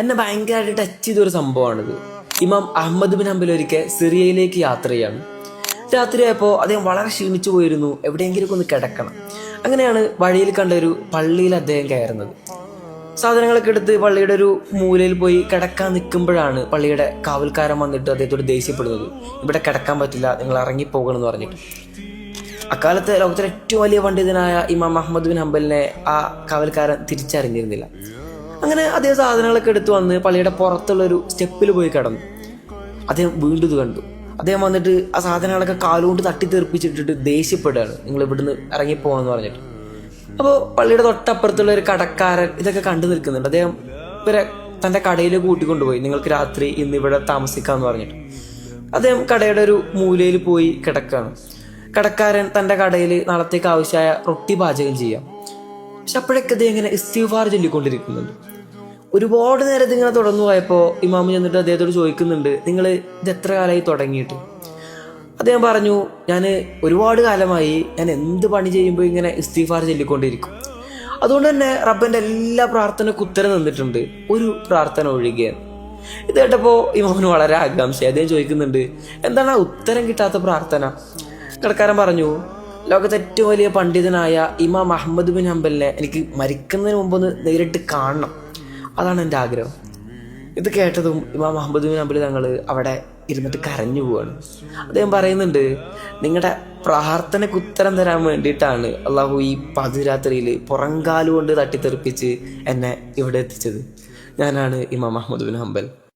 എന്നെ ഭയങ്കരമായിട്ട് ടച്ച് ചെയ്തൊരു സംഭവമാണിത്. ഇമാം അഹമ്മദ് ബിൻ ഹംബൽ ഒരിക്കൽ സിറിയയിലേക്ക് യാത്ര ചെയ്യാണ്. രാത്രിയായപ്പോൾ അദ്ദേഹം വളരെ ക്ഷീണിച്ചു പോയിരുന്നു, എവിടെയെങ്കിലും ഒന്ന് കിടക്കണം. അങ്ങനെയാണ് വഴിയിൽ കണ്ട ഒരു പള്ളിയിൽ അദ്ദേഹം കയറുന്നത്. സാധനങ്ങളൊക്കെ എടുത്ത് പള്ളിയുടെ ഒരു മൂലയിൽ പോയി കിടക്കാൻ നിൽക്കുമ്പോഴാണ് പള്ളിയുടെ കാവൽക്കാരൻ വന്നിട്ട് അദ്ദേഹത്തോട് ദേഷ്യപ്പെടുന്നത്. ഇവിടെ കിടക്കാൻ പറ്റില്ല, നിങ്ങൾ ഇറങ്ങിപ്പോകണം എന്ന് പറഞ്ഞിട്ട്. അക്കാലത്ത് ലോകത്തിലെ ഏറ്റവും വലിയ പണ്ഡിതനായ ഇമാം അഹമ്മദ് ബിൻ ഹംബലിനെ ആ കാവൽക്കാരൻ തിരിച്ചറിഞ്ഞിരുന്നില്ല. അങ്ങനെ അദ്ദേഹം സാധനങ്ങളൊക്കെ എടുത്ത് വന്ന് പള്ളിയുടെ പുറത്തുള്ളൊരു സ്റ്റെപ്പിൽ പോയി കിടന്നു. അദ്ദേഹം വീണ്ടും ഇത് കണ്ടു. അദ്ദേഹം വന്നിട്ട് ആ സാധനങ്ങളൊക്കെ കാലുകൊണ്ട് തട്ടി തെറിപ്പിച്ചിട്ടിട്ട് ദേഷ്യപ്പെടുകയാണ്, നിങ്ങൾ ഇവിടുന്ന് ഇറങ്ങിപ്പോകണമെന്ന് പറഞ്ഞിട്ട്. അപ്പോൾ പള്ളിയുടെ തൊട്ടപ്പുറത്തുള്ള ഒരു കടക്കാരൻ ഇതൊക്കെ കണ്ടു നിൽക്കുന്നുണ്ട്. അദ്ദേഹം ഇവരെ തൻ്റെ കടയിലേക്ക് കൂട്ടിക്കൊണ്ടുപോയി, നിങ്ങൾക്ക് രാത്രി ഇന്ന് ഇവിടെ താമസിക്കാമെന്ന് പറഞ്ഞിട്ട്. അദ്ദേഹം കടയുടെ ഒരു മൂലയിൽ പോയി കിടക്കുകയാണ്. കടക്കാരൻ തൻ്റെ കടയിൽ നാളത്തേക്ക് ആവശ്യമായ റൊട്ടി പാചകം ചെയ്യാം. പക്ഷെ അപ്പോഴൊക്കെ അദ്ദേഹം ഇങ്ങനെ ഇസ്തിഗ്ഫാർ ചൊല്ലിക്കൊണ്ടിരിക്കുന്നുണ്ട്. ഒരുപാട് നേരത്തെ ഇങ്ങനെ തുടർന്നു പോയപ്പോൾ ഇമാമ് ചെന്നിട്ട് അദ്ദേഹത്തോട് ചോദിക്കുന്നുണ്ട്, നിങ്ങൾ ഇത് എത്ര കാലമായി തുടങ്ങിയിട്ട്? അദ്ദേഹം പറഞ്ഞു, ഞാൻ ഒരുപാട് കാലമായി ഞാൻ എന്ത് പണി ചെയ്യുമ്പോൾ ഇങ്ങനെ ഇസ്തിഗ്ഫാർ ചൊല്ലിക്കൊണ്ടിരിക്കും. അതുകൊണ്ട് തന്നെ റബ്ബൻ്റെ എല്ലാ പ്രാർത്ഥനയ്ക്കും ഉത്തരം തന്നിട്ടുണ്ട്, ഒരു പ്രാർത്ഥന ഒഴികെ. ഇത് കേട്ടപ്പോൾ ഇമാമിന് വളരെ ആകാംക്ഷ. അദ്ദേഹം ചോദിക്കുന്നുണ്ട്, എന്താണ് ആ ഉത്തരം കിട്ടാത്ത പ്രാർത്ഥന? കടക്കാരൻ പറഞ്ഞു, ലോകത്തെ ഏറ്റവും വലിയ പണ്ഡിതനായ ഇമാം അഹമ്മദ് ബിൻ ഹംബലിനെ എനിക്ക് മരിക്കുന്നതിന് മുമ്പൊന്ന് നേരിട്ട് കാണണം, അതാണ് എൻ്റെ ആഗ്രഹം. ഇത് കേട്ടതും ഇമാം അഹമ്മദ് ബിൻ ഹംബൽ തങ്ങൾ അവിടെ ഇരുന്നിട്ട് കരഞ്ഞു പോവാണ്. അദ്ദേഹം പറയുന്നുണ്ട്, നിങ്ങളുടെ പ്രാർത്ഥനയ്ക്ക് ഉത്തരം തരാൻ വേണ്ടിയിട്ടാണ് അള്ളാഹു ഈ പാതിരാത്രിയിൽ പുറങ്കാലുകൊണ്ട് തട്ടിത്തെറിപ്പിച്ച് എന്നെ ഇവിടെ എത്തിച്ചത്. ഞാനാണ് ഇമാം അഹമ്മദ് ബിൻ ഹംബൽ.